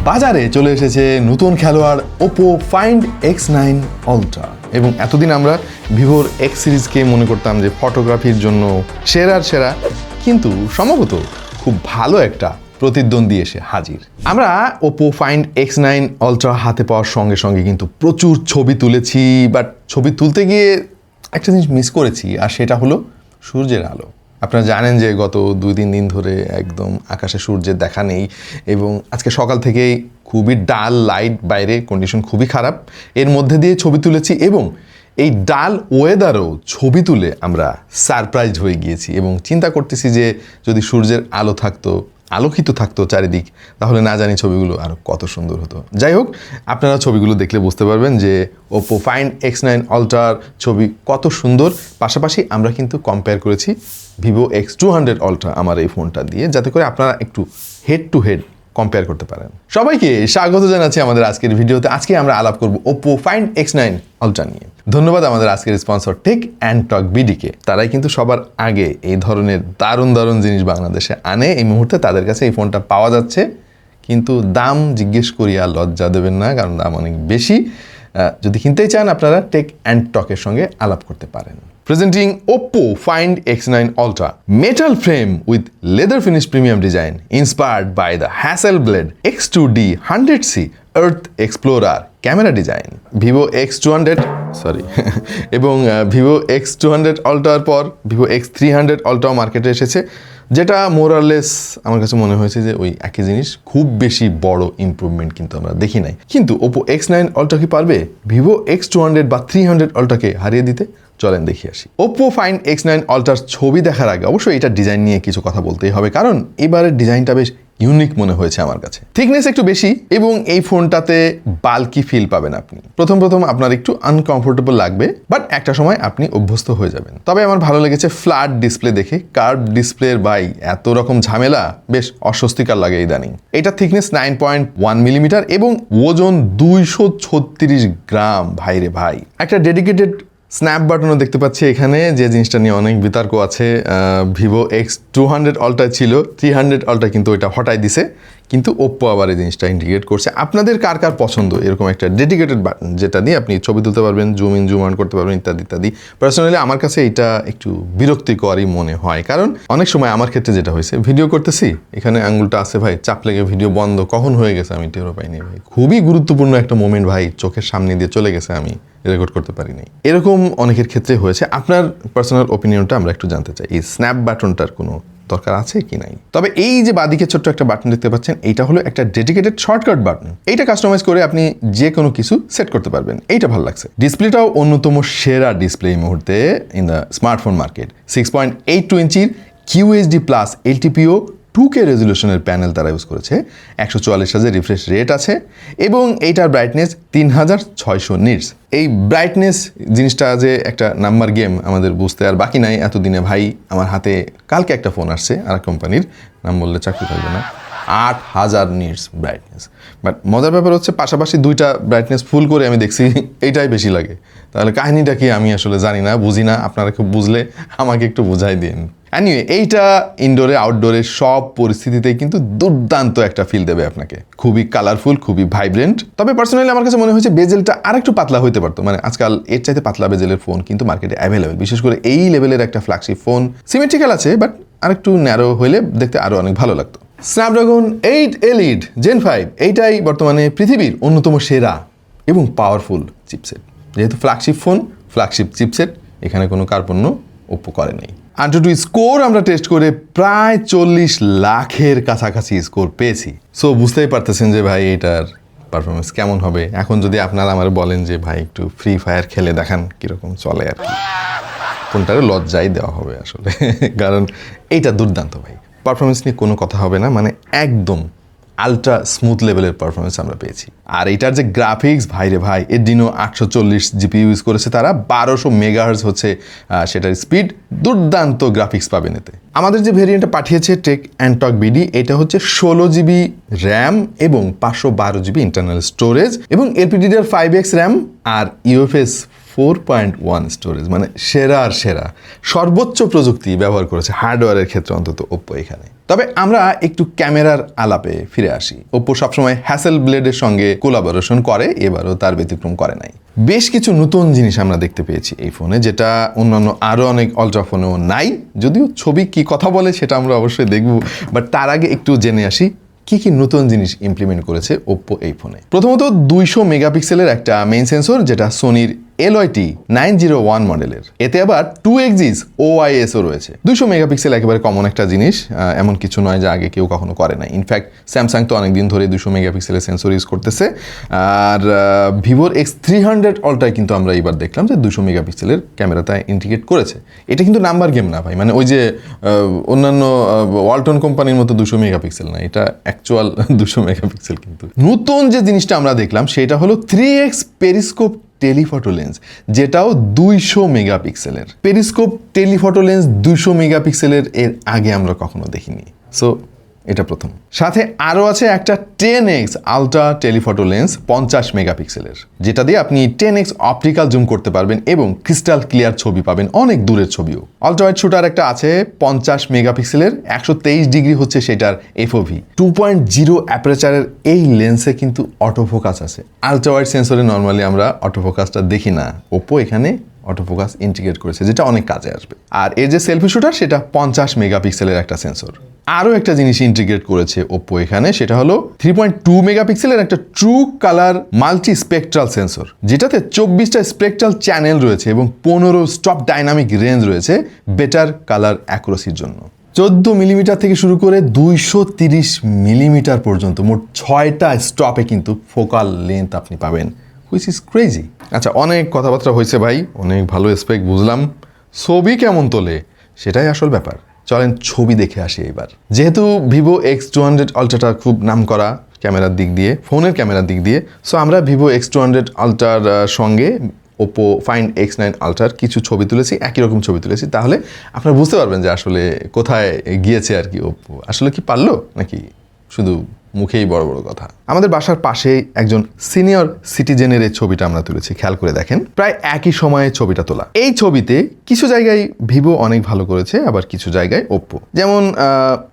বাজারে চলে এসেছে নতুন খেলোয়াড় Oppo Find X9 Ultra এবং এতদিন আমরা ভিভোর X সিরিজকে মনে করতাম যে ফটোগ্রাফির জন্য সেরার সেরা, কিন্তু সম্ভবত খুব ভালো একটা প্রতিদ্বন্দ্বী এসে হাজির। আমরা Oppo Find X9 Ultra হাতে পাওয়ার সঙ্গে সঙ্গে কিন্তু প্রচুর ছবি তুলেছি, বাট ছবি তুলতে গিয়ে একটা জিনিস মিস করেছি, আর সেটা হলো সূর্যের আলো। আপনারা জানেন যে গত 2-3 দিন ধরে একদম আকাশে সূর্যের দেখা নেই এবং আজকে সকাল থেকেই খুবই ডাল লাইট, বাইরে কন্ডিশন খুবই খারাপ, এর মধ্যে দিয়ে ছবি তুলেছি এবং এই ডাল ওয়েদারও ছবি তুলে আমরা সারপ্রাইজ হয়ে গিয়েছি এবং চিন্তা করতেছি যে যদি সূর্যের আলো থাকতো, আলোকিত থাকতো চারিদিক, তাহলে না জানি ছবিগুলো আরও কত সুন্দর হতো। যাই হোক, আপনারা ছবিগুলো দেখলে বুঝতে পারবেন যে Oppo Find X9 Ultraর ছবি কত সুন্দর। পাশাপাশি আমরা কিন্তু কম্পেয়ার করেছি Vivo X200 Ultra আমার এই ফোনটা দিয়ে, যাতে করে আপনারা একটু হেড টু হেড কম্পেয়ার করতে পারেন। সবাইকে স্বাগত জানাচ্ছি আমাদের আজকের ভিডিওতে। আজকে আমরা আলাপ করব Oppo Find X9 Ultra নিয়ে। ধন্যবাদ আমাদের আজকের স্পন্সর টেক অ্যান্ড টক বিডিকে। তারাই কিন্তু সবার আগে এই ধরনের দারুণ দারুণ জিনিস বাংলাদেশে আনে। এই মুহূর্তে তাদের কাছে এই ফোনটা পাওয়া যাচ্ছে, কিন্তু দাম জিজ্ঞেস করি আর লজ্জা দেবেন না, কারণ দাম অনেক বেশি। যদি কিনতেই চান আপনারা টেক অ্যান্ড টকের সঙ্গে আলাপ করতে পারেন। Presenting Oppo Find X9 Ultra, metal frame with leather finish premium design inspired by the Hasselblad X2D 100C Earth Explorer camera design. Vivo X200 এবং Vivo X200 Ultraর পর Vivo X300 Ultra মার্কেটে এসেছে, যেটা মোরালেস আমার কাছে মনে হয়েছে যে ওই একই জিনিস, খুব বেশি বড় ইমপ্রুভমেন্ট কিন্তু আমরা দেখি নাই। কিন্তু Oppo X9 Ultra কি পারবে Vivo X200 বা 300 Ultraকে হারিয়ে দিতে? চলেন দেখি আসি। Oppo Find X9 Ultraর ছবি দেখার আগে অবশ্যই এটা ডিজাইন নিয়ে কিছু কথা বলতেই হবে, কারণ এবারের ডিজাইনটা বেশ ইউনিক মনে হয়েছে আমার কাছে। থিকনেস একটু বেশি এবং এই ফোনটাতে বাল্কি ফিল পাবেন আপনি। প্রথম আপনার একটু আনকমফোর্টেবল লাগবে, বাট একটা সময় আপনি অভ্যস্ত হয়ে যাবেন। তবে আমার ভালো লেগেছে ফ্ল্যাট ডিসপ্লে দেখে। কার্ভ ডিসপ্লের বাই এত রকম ঝামেলা বেশ অস্বস্তিকর লাগে ইদানিং। এটা থিকনেস 9.1 মিলিমিটার এবং ওজন 236 গ্রাম। ভাইরে ভাই, একটা ডেডিকেটেড স্ন্যাপ বাটনও দেখতে পাচ্ছি এখানে, যে জিনিসটা নিয়ে অনেক বিতর্ক আছে। Vivo X200 Ultra ছিল, 300 Ultra কিন্তু ওইটা হটাই দিছে, কিন্তু Oppo আবার এই জিনিসটা ইন্টিগ্রেট করছে। আপনাদের কার কার পছন্দ এরকম একটা ডেডিকেটেড বাটন, যেটা দিয়ে আপনি ছবি তুলতে পারবেন, জুম ইন জুম আউট করতে পারবেন ইত্যাদি ইত্যাদি। পার্সোনালি আমার কাছে এটা একটু বিরক্তিকরই মনে হয়, কারণ অনেক সময় আমার ক্ষেত্রে যেটা হয়েছে, ভিডিও করতেছি, এখানে আঙুলটা আছে ভাই, চাপ লেগে ভিডিও বন্ধ, কখন হয়ে গেছে আমি টেরও পাইনি ভাই। খুবই গুরুত্বপূর্ণ একটা মোমেন্ট ভাই, চোখের সামনে দিয়ে চলে গেছে, আমি রেকর্ড করতে পারিনি। এরকম অনেকের ক্ষেত্রে হয়েছে। আপনার পার্সোনাল ওপিনিয়নটা আমরা একটু জানতে চাই, এই স্ন্যাপ বাটনটার কোনো দরকার আছে কি নাই। তবে এই যে বাদিকে ছোট্ট একটা বাটন দেখতে পাচ্ছেন, এইটা হলো একটা ডেডিকেটেড শর্টকাট বাটন। এইটা কাস্টমাইজ করে আপনি যে কোনো কিছু সেট করতে পারবেন, এইটা ভালো লাগছে। ডিসপ্লেটাও অন্যতম সেরা ডিসপ্লে এই মুহূর্তে ইন দ্য স্মার্টফোন মার্কেট। 6.82 ইঞ্চির QHD+ LTPO 2K রেজলিউশনের প্যানেল তারা ইউজ করেছে। 144 হাজার রিফ্রেশ রেট আছে এবং এইটার ব্রাইটনেস 3600 নিটস। এই ব্রাইটনেস জিনিসটা যে একটা নাম্বার গেম, আমাদের বুঝতে আর বাকি নাই এতদিনে। ভাই, আমার হাতে কালকে একটা ফোন আসছে আর কোম্পানির, নাম বললে চাকরি থাকবে না, 8000 নিটস ব্রাইটনেস। বাট মজার ব্যাপার হচ্ছে, পাশাপাশি দুইটা ব্রাইটনেস ফুল করে আমি দেখছি এইটাই বেশি লাগে। তাহলে কাহিনীটা কি আমি আসলে জানি না, বুঝি না। আপনারা খুব বুঝলে আমাকে একটু বুঝাই দিন। অ্যানিওয়ে, এইটা ইনডোরে আউটডোরে সব পরিস্থিতিতেই কিন্তু দুর্দান্ত একটা ফিল দেবে আপনাকে। খুবই কালারফুল, খুবই ভাইব্রেন্ট। তবে পার্সোনালি আমার কাছে মনে হয়েছে বেজেলটা আর একটু পাতলা হইতে পারতো। মানে আজকাল এর চাইতে পাতলা বেজেলের ফোন কিন্তু মার্কেটে অ্যাভেলেবেল, বিশেষ করে এই লেভেলের একটা ফ্ল্যাগশিপ ফোন। সিমেট্রিক্যাল আছে, বাট আরেকটু ন্যারো হইলে দেখতে আরও অনেক ভালো লাগতো। স্ন্যাপড্রাগন 8 Elite Gen 5 এইটাই বর্তমানে পৃথিবীর অন্যতম সেরা এবং পাওয়ারফুল চিপসেট। যেহেতু ফ্ল্যাগশিপ ফোন, ফ্ল্যাগশিপ চিপসেট, এখানে কোনো কার্পণ্য Oppo করে নেই। AnTuTu স্কোর আমরা টেস্ট করে প্রায় 40 লাখের কাছাকাছি স্কোর পেয়েছি। সো বুঝতেই পারতেছেন যে ভাই এটার পারফরমেন্স কেমন হবে। এখন যদি আপনারা আমার বলেন যে ভাই একটু ফ্রি ফায়ার খেলে দেখান কীরকম চলে, আর কি, ফোনটারে লজ্জাই দেওয়া হবে আসলে, কারণ এইটা দুর্দান্ত ভাই। পারফরমেন্স নিয়ে কোনো কথা হবে না, মানে একদম আলট্রা স্মুথ লেভেলের পারফরমেন্স আমরা পেয়েছি। আর এটার যে গ্রাফিক্স, ভাইরে ভাই, Adreno 840 GPU ইউজ করেছে তারা, 1200 মেগাহার্জ হচ্ছে সেটার স্পিড। দুর্দান্ত গ্রাফিক্স পাবেন এতে। আমাদের যে ভেরিয়েন্টটা পাঠিয়েছে টেক অ্যান্ড টক বিডি, এটা হচ্ছে 16 GB র্যাম এবং 512 GB ইন্টারনাল স্টোরেজ এবং LPDDR5X র্যাম আর UFS 4.1 স্টোরেজ, মানে সেরার সেরা সর্বোচ্চ প্রযুক্তি ব্যবহার করেছে হার্ডওয়্যারের ক্ষেত্রে অন্তত ওপ্পো এখানে। তবে আমরা একটু ক্যামেরার আলাপে ফিরে আসি। ওপ্পো সবসময় হ্যাসেল ব্লেডের সঙ্গে কোলাবোরেশন করে, এবারও তার ব্যতিক্রম করে নাই। বেশ কিছু নতুন জিনিস আমরা দেখতে পেয়েছি এই ফোনে, যেটা অন্যান্য আরও অনেক আলট্রা ফোনেও নাই। যদিও ছবি কি কথা বলে সেটা আমরা অবশ্যই দেখব, বাট তার আগে একটু জেনে আসি কি কি নতুন জিনিস ইমপ্লিমেন্ট করেছে ওপ্পো এই ফোনে। প্রথমত 200 মেগাপিক্সেলের একটা মেইন সেন্সর, যেটা সোনির LYT 901 মডেলের। এতে আবার 2x's OISও রয়েছে। 200 মেগাপিক্সেল একেবারে কমন একটা জিনিস, এমন কিছু নয় যে আগে কেউ কখনো করে না। ইনফ্যাক্ট স্যামসাং তো অনেকদিন ধরে 200 মেগাপিক্সেলের সেন্সর ইউজ করতেছে। আর ভিভোর X300 আলট্রায় কিন্তু আমরা এবার দেখলাম যে 200 মেগাপিক্সেলের ক্যামেরাটা ইন্টিগ্রেট করেছে। এটা কিন্তু নাম্বার গেম না ভাই, মানে ওই যে অন্যান্য ওয়ালটন কোম্পানির মতো 200 মেগাপিক্সেল না, এটা অ্যাকচুয়াল 200 মেগাপিক্সেল। কিন্তু নতুন যে জিনিসটা আমরা দেখলাম সেটা হলো 3x পেরিস্কোপ টেলিফটো লেন্স, যেটাও 200 মেগাপিক্সেলের। পেরিস্কোপ টেলিফটো লেন্স 200 মেগাপিক্সেলের এর আগে আমরা কখনো দেখিনি। সো এটা প্রথম। সাথে আরও আছে একটা 10x আলট্রা টেলিফটো লেন্স 50 মেগাপিক্সেলের, যেটা দিয়ে আপনি 10x অপটিক্যাল জুম করতে পারবেন এবং ক্রিস্টাল ক্লিয়ার ছবি পাবেন, অনেক দূরের ছবিও। আলট্রা ওয়াইড শুটার একটা আছে 50 মেগাপিক্সেলের, 123 ডিগ্রি হচ্ছে সেটার FOV। 2.0 অ্যাপারেচারের এই লেন্সে কিন্তু অটোফোকাস আছে। আলট্রা ওয়াইড সেন্সরে নর্মালি আমরা অটোফোকাসটা দেখি না, ওপ্পো এখানে অটোফোকাস ইন্টিগ্রেট করেছে, যেটা অনেক কাজে আসবে। আর এর যে সেলফি শুটার সেটা 50 মেগাপিক্সেলের একটা সেন্সর। আরও একটা জিনিস ইন্টিগ্রেট করেছে ওপ্পো এখানে, সেটা হলো 3.2 মেগাপিক্সেলের একটা true colour multi spectral sensor, যেটাতে 24টা স্পেকট্রাল চ্যানেল রয়েছে এবং 15 স্টপ ডাইনামিক রেঞ্জ রয়েছে বেটার কালার অ্যাকুরেসির জন্য। 14 মিলিমিটার থেকে শুরু করে 230 মিলিমিটার পর্যন্ত মোট 6টা স্টপে কিন্তু ফোকাল লেন্থ আপনি পাবেন, হুইচ ইজ ক্রেজি। আচ্ছা, অনেক কথাবার্তা হয়েছে ভাই, অনেক ভালো স্পেক বুঝলাম, ছবি কেমন তোলে সেটাই আসল ব্যাপার। চলেন ছবি দেখে আসি এবার। যেহেতু ভিভো X200 আলট্রাটা খুব নাম করা ক্যামেরার দিক দিয়ে, ফোনের ক্যামেরার দিক দিয়ে, সো আমরা ভিভো X200 আলট্রার সঙ্গে ওপ্পো ফাইন্ড X9 আলট্রার কিছু ছবি তুলেছি, একই রকম ছবি তুলেছি। তাহলে আপনারা বুঝতে পারবেন যে আসলে কোথায় গিয়েছে আর কি ওপ্পো। আসলে কি পারলো নাকি শুধু মুখেই বড় বড় কথা। আমাদের বাসার পাশেই একজন সিনিয়র সিটিজেনের এই ছবিটা আমরা তুলেছি, খেয়াল করে দেখেন। প্রায় একই সময়ে ছবিটা তোলা। এই ছবিতে কিছু জায়গায় ভিভো অনেক ভালো করেছে, আবার কিছু জায়গায় ওপ্পো। যেমন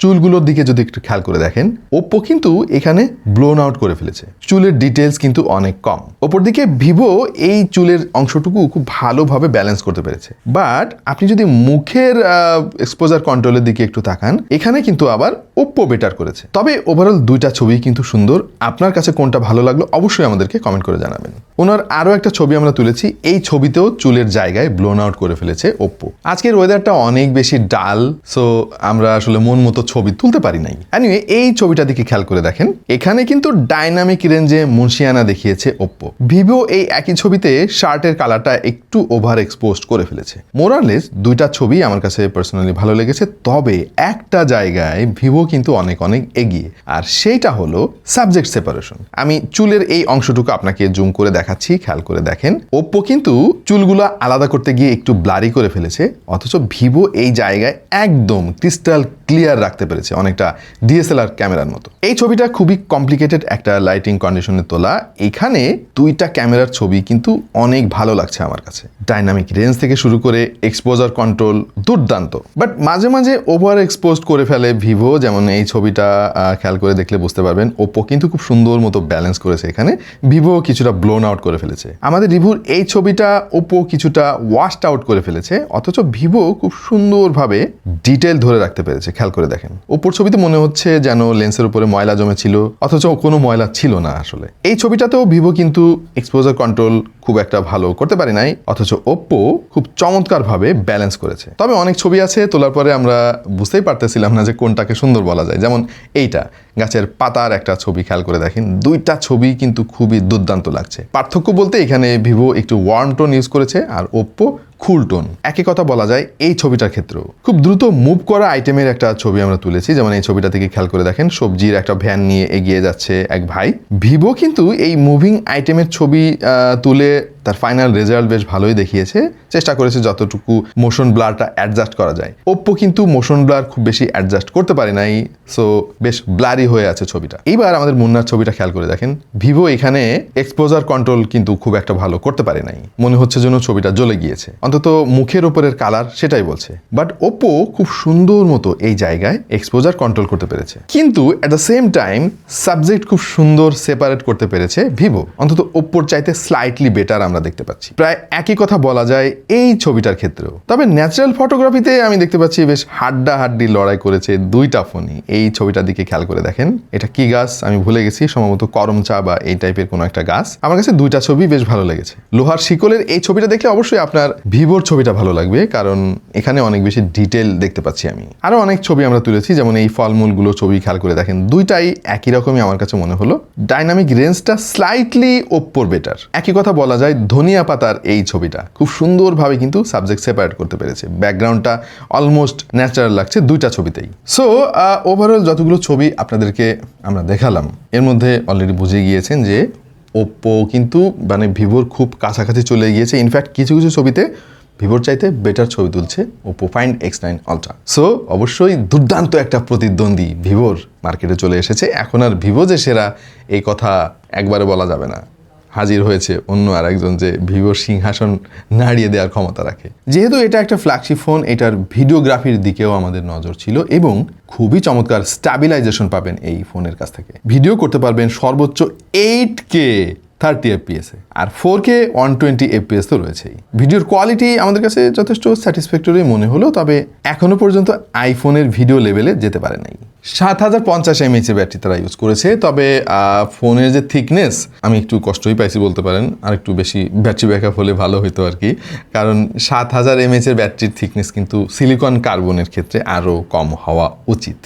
চুলগুলোর দিকে যদি একটু খেয়াল করে দেখেন, ওপ্পো কিন্তু এখানে ব্লোন আউট করে ফেলেছে, চুলের ডিটেলস কিন্তু অনেক কম। ওপর দিকে ভিভো এই চুলের অংশটুকু খুব ভালোভাবে ব্যালেন্স করতে পেরেছে। বাট আপনি যদি মুখের এক্সপোজার কন্ট্রোলের দিকে একটু তাকান, এখানে কিন্তু আবার ওপ্পো বেটার করেছে। তবে ওভারঅল দুইটা ছবি কিন্তু সুন্দর। আপনার কাছে কোনটা ভালো লাগলো অবশ্যই আমাদেরকে কমেন্ট করে জানাবেন। ওনার আরও একটা ছবি আমরা তুলেছি, এই ছবিতেও চুলের জায়গায় ব্লোন আউট করে ফেলেছে ওপ্পো। আজকের ওয়েদারটা অনেক বেশি ডাল, সো আমরা আসলে মন মতো ছবি তুলতে পারি নাই। এনিওয়ে, এই ছবিটা দিকে খেয়াল করে দেখেন, এখানে কিন্তু ডাইনামিক রেঞ্জে মুন্সিয়ানা দেখিয়েছে ওপ্পো। ভিভো এই একই ছবিতে শার্টের কালারটা একটু ওভার এক্সপোজড করে ফেলেছে। মোরারলেস দুইটা ছবি আমার কাছে পার্সোনালি ভালো লেগেছে, তবে একটা জায়গায় ভিভো কিন্তু অনেক অনেক এগিয়ে, আর সেইটা হলো সাবজেক্ট সেপারেশন। আমি চুলের এই অংশটুকু আপনাকে জুম করে দেখাচ্ছি, খেয়াল করে দেখেন। ওপ্পো কিন্তু চুলগুলো আলাদা করতে গিয়ে একটু ব্লারি করে ফেলেছে, অথচ ভিভো এই জায়গায় একদম ক্রিস্টাল ক্লিয়ার রাখতে পেরেছে, অনেকটা DSLR ক্যামেরার মতো। এই ছবিটা খুবই কমপ্লিকেটেড একটা লাইটিং কন্ডিশনে তোলা। এখানে দুইটা ক্যামেরার ছবি কিন্তু অনেক ভালো লাগছে আমার কাছে। ডাইনামিক রেঞ্জ থেকে শুরু করে এক্সপোজার কন্ট্রোল দুর্দান্ত, বাট মাঝে মাঝে ওভার এক্সপোজড করে ফেলে ভিভো। যেমন এই ছবিটা খেয়াল করে দেখলে বুঝতে পারবেন, ওপ্পো কিন্তু খুব সুন্দর মতো ব্যালেন্স করেছে, এখানে ভিভো কিছুটা ব্লোন আউট করে ফেলেছে। আমাদের রিভিউর এই ছবিটা ওপ্পো কিছুটা ওয়াশড আউট করে ফেলেছে, অথচ ভিভো খুব সুন্দরভাবে ডিটেল ধরে রাখতে পেরেছে। খেয়াল করে দেখেন, ওপ্পোর ছবিতে মনে হচ্ছে যেন লেন্সের উপরে ময়লা জমেছিল, অথচ কোনো ময়লা ছিল না আসলে। এই ছবিটাতেও ভিভো কিন্তু এক্সপোজার কন্ট্রোল খুব একটা ভালো করতে পারি নাই, অথচ ওপ্পো খুব চমৎকারভাবে ব্যালেন্স করেছে। তবে অনেক ছবি আছে তোলার পরে আমরা বুঝতেই পারতেছিলাম না যে কোনটাকে সুন্দর বলা যায়। যেমন এইটা গাছের পাতার একটা ছবি, খেয়াল করে দেখেন, দুইটা ছবি কিন্তু খুবই দুর্দান্ত লাগছে। পার্থক্য বলতে এখানে ভিভো একটু ওয়ার্ম টোন ইউজ করেছে আর ওপ্পো কুল টোন। একই কথা বলা যায় এই ছবিটার ক্ষেত্রেও। খুব দ্রুত মুভ করা আইটেমের একটা ছবি আমরা তুলেছি, যেমন এই ছবিটা থেকে খেয়াল করে দেখেন সবজির একটা ভ্যান নিয়ে এগিয়ে যাচ্ছে এক ভাই। ভিভো কিন্তু এই মুভিং আইটেমের ছবি তুলে তার ফাইনাল রেজাল্ট বেশ ভালোই দেখিয়েছে, চেষ্টা করেছে যতটুকু মোশন ব্লারটা অ্যাডজাস্ট করা যায়। ওপ্পো কিন্তু মোশন ব্লার খুব বেশি অ্যাডজাস্ট করতে পারে নাই, সো বেশ ব্লারি হয়ে আছে ছবিটা। এইবার আমাদের মুন্নার ছবিটা খেয়াল করে দেখেন, ভিভো এখানে এক্সপোজার কন্ট্রোল কিন্তু খুব একটা ভালো করতে পারে নাই, মনে হচ্ছে যেন ছবিটা জ্বলে গিয়েছে, অন্তত মুখের ওপরের কালার সেটাই বলছে। বাট ওপ্পো খুব সুন্দর মতো এই জায়গায় এক্সপোজার কন্ট্রোল করতে পেরেছে, কিন্তু at the same time subject খুব সুন্দর সেপারেট করতে পেরেছে ভিভো, অন্তত ওপ্পোর চাইতে স্লাইটলি বেটার আমরা দেখতে পাচ্ছি। প্রায় একই কথা বলা যায় এই ছবিটার ক্ষেত্রেও। তবে ন্যাচারাল ফটোগ্রাফিতে আমি দেখতে পাচ্ছি বেশ হাড্ডাহাড্ডি লড়াই করেছে দুইটা ফোনই। এই ছবিটার দিকে খেয়াল করে দেখেন, এটা কি গাছ আমি ভুলে গেছি, সম্ভবত করম চা বা এই টাইপের কোনো একটা গাছ। আমার কাছে দুইটা ছবি বেশ ভালো লেগেছে। লোহার শিকলের এই ছবিটা দেখলে অবশ্যই আপনার ভিভোর ছবিটা ভালো লাগবে, কারণ এখানে অনেক বেশি ডিটেল দেখতে পাচ্ছি আমি। আরো অনেক ছবি আমরা তুলেছি, যেমন এই ফলমূলগুলো ছবি খেয়াল করে দেখেন, দুইটাই একই রকমই আমার কাছে মনে হলো। ডাইনামিক রেঞ্জটা স্লাইটলি ওপ্পোর বেটার। একই কথা বলা যায় ধনিয়া পাতার এই ছবিটা খুব সুন্দরভাবে কিন্তু সাবজেক্ট সেপারেট করতে পেরেছে, ব্যাকগ্রাউন্ডটা অলমোস্ট ন্যাচারাল লাগছে দুইটা ছবিতেই। সো ওভারঅল যতগুলো ছবি আপনাদেরকে আমরা দেখালাম, এর মধ্যে অলরেডি বুঝে গিয়েছেন যে ওপ্পো কিন্তু মানে ভিভোর খুব কাছাকাছি চলে গিয়েছে। ইনফ্যাক্ট কিছু কিছু ছবিতে ভিভোর চাইতে বেটার ছবি তুলছে Oppo find X9 ultra. So অবশ্যই দুর্দান্ত একটা প্রতিদ্বন্দ্বী ভিভোর মার্কেটে চলে এসেছে। এখন আর ভিভো যে সেরা এই কথা একবারে বলা যাবে না, হাজির হয়েছে অন্য আর একজন যে ভিভোর সিংহাসন নাড়িয়ে দেওয়ার ক্ষমতা রাখে। যেহেতু এটা একটা ফ্ল্যাগশিপ ফোন, এটার ভিডিওগ্রাফির দিকেও আমাদের নজর ছিল এবং খুবই চমৎকার স্ট্যাবিলাইজেশন পাবেন এই ফোনের কাছ থেকে। ভিডিও করতে পারবেন সর্বোচ্চ 8K 30 FPS আর 4K 120 FPS তো রয়েছেই। ভিডিওর কোয়ালিটি আমাদের কাছে যথেষ্ট স্যাটিসফ্যাক্টরি মনে হলো, তবে এখনো পর্যন্ত আইফোনের ভিডিও লেভেলে যেতে পারে নাই। 7050 mAh ব্যাটারি তারা ইউজ করেছে, তবে ফোনের যে থিকনেস আমি একটু কষ্টই পাইছি বলতে পারেন, আর একটু বেশি ব্যাটারি ব্যাকআপ হলে ভালো হতো আর কি, কারণ 7000 mAh ব্যাটারির থিকনেস কিন্তু সিলিকন কার্বনের ক্ষেত্রে আরও কম হওয়া উচিত।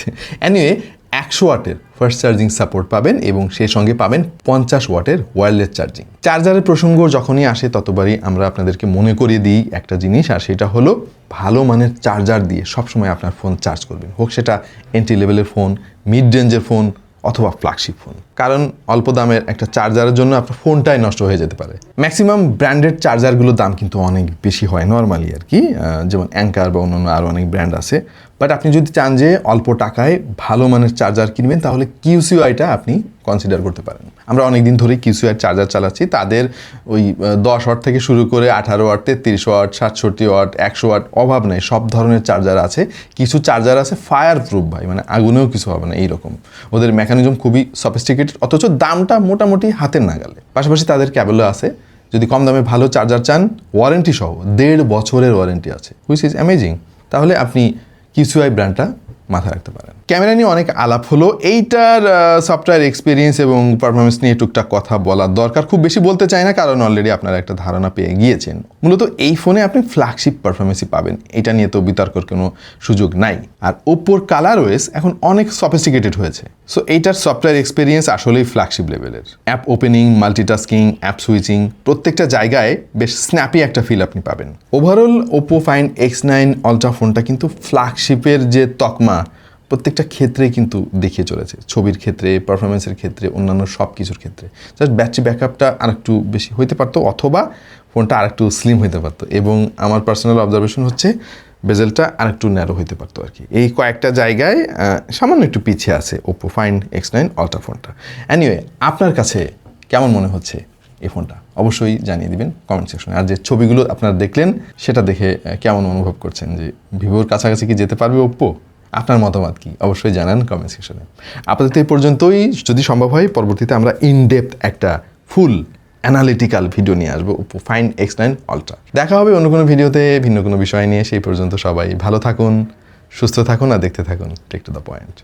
এনিওয়ে 100 ওয়াটের ফাস্ট চার্জিং সাপোর্ট পাবেন এবং সেই সঙ্গে পাবেন 50 ওয়াটের ওয়্যারলেস চার্জিং। চার্জারের প্রসঙ্গ যখনই আসে ততবারই আমরা আপনাদেরকে মনে করিয়ে দিই একটা জিনিস, আর সেটা হলো ভালো মানের চার্জার দিয়ে সবসময় আপনার ফোন চার্জ করবেন, হোক সেটা এন্ট্রি লেভেলের ফোন, মিড রেঞ্জের ফোন অথবা ফ্ল্যাগশিপ ফোন, কারণ অল্প দামের একটা চার্জারের জন্য আপনার ফোনটাই নষ্ট হয়ে যেতে পারে। ম্যাক্সিমাম ব্র্যান্ডেড চার্জারগুলোর দাম কিন্তু অনেক বেশি হয় নর্মালি আর কি, যেমন অ্যাঙ্কার বা অন্যান্য আরও অনেক ব্র্যান্ড আছে। বাট আপনি যদি চান যে অল্প টাকায় ভালো মানের চার্জার কিনবেন, তাহলে QCIটা আপনি কনসিডার করতে পারেন। আমরা অনেক দিন ধরেই QCI চার্জার চালাচ্ছি, তাদের ওই 10 ওয়াট থেকে শুরু করে 18 ওয়াট, 33 ওয়াট, 67 ওয়াট, 100 ওয়াট, অভাব নেই, সব ধরনের চার্জার আছে। কিছু চার্জার আছে ফায়ার প্রুফ ভাই, মানে আগুনেও কিছু হবে না এইরকম, ওদের মেকানিজম খুবই সফিস্টিকেটেড, অথচ দামটা মোটামুটি হাতের নাগালে। পাশাপাশি তাদের ক্যাবেলও আছে, যদি কম দামে ভালো চার্জার চান ওয়ারেন্টি সহ 1.5 বছরের ওয়ারেন্টি আছে, হুইচ ইজ অ্যামেজিং। তাহলে আপনি QCI ব্র্যান্ডটা মাথায় রাখতে পারেন। ক্যামেরা নিয়ে অনেক আলাপ হলো, এইটার সফটওয়্যার এক্সপিরিয়েন্স এবং পারফরমেন্স নিয়ে টুকটাক কথা বলার দরকার, খুব বেশি বলতে চাই না, কারণ অলরেডি আপনারা একটা ধারণা পেয়ে গিয়েছেন। মূলত এই ফোনে আপনি ফ্ল্যাগশিপ পারফরমেন্সই পাবেন, এটা নিয়ে তো বিতর্কের কোনো সুযোগ নাই। আর ওপ্পোর ColorOS এখন অনেক সফিস্টিকেটেড হয়েছে, সো এইটার সফটওয়্যার এক্সপিরিয়েন্স আসলেই ফ্ল্যাগশিপ লেভেলের। App opening, multitasking, app switching, প্রত্যেকটা জায়গায় বেশ স্ন্যাপি একটা ফিল আপনি পাবেন। Overall Oppo find X9 ultra ফোনটা কিন্তু ফ্ল্যাগশিপের যে তকমা প্রত্যেকটা ক্ষেত্রেই কিন্তু দেখিয়ে চলেছে, ছবির ক্ষেত্রে, পারফরমেন্সের ক্ষেত্রে, অন্যান্য সব কিছুর ক্ষেত্রে। জাস্ট ব্যাটারি ব্যাকআপটা আরেকটু বেশি হইতে পারতো, অথবা ফোনটা আরেকটু স্লিম হইতে পারতো, এবং আমার পার্সোনাল অবজারভেশন হচ্ছে বেজেলটা আরেকটু ন্যারো হইতে পারতো আর কি। এই কয়েকটা জায়গায় সামান্য একটু পিছিয়ে আছে ওপ্পো ফাইন্ড X9 আলট্রা ফোনটা। অ্যানিওয়ে আপনার কাছে কেমন মনে হচ্ছে এই ফোনটা অবশ্যই জানিয়ে দিবেন কমেন্ট সেকশনে। আর যে ছবিগুলো আপনারা দেখলেন সেটা দেখে কেমন অনুভব করছেন, যে ভিভোর কাছাকাছি কি যেতে পারবে ওপ্পো? আপনার মতামত কি অবশ্যই জানান কমেন্ট সেকশনে। আপাতত এই পর্যন্তই, যদি সম্ভব হয় পরবর্তীতে আমরা ইনডেপথ একটা ফুল অ্যানালিটিক্যাল ভিডিও নিয়ে আসবো ওপ্পো ফাইন্ড X9 আলট্রা। দেখা হবে অন্য কোনো ভিডিওতে ভিন্ন কোনো বিষয় নিয়ে। সেই পর্যন্ত সবাই ভালো থাকুন, সুস্থ থাকুন আর দেখতে থাকুন টেক টু দ্য পয়েন্ট।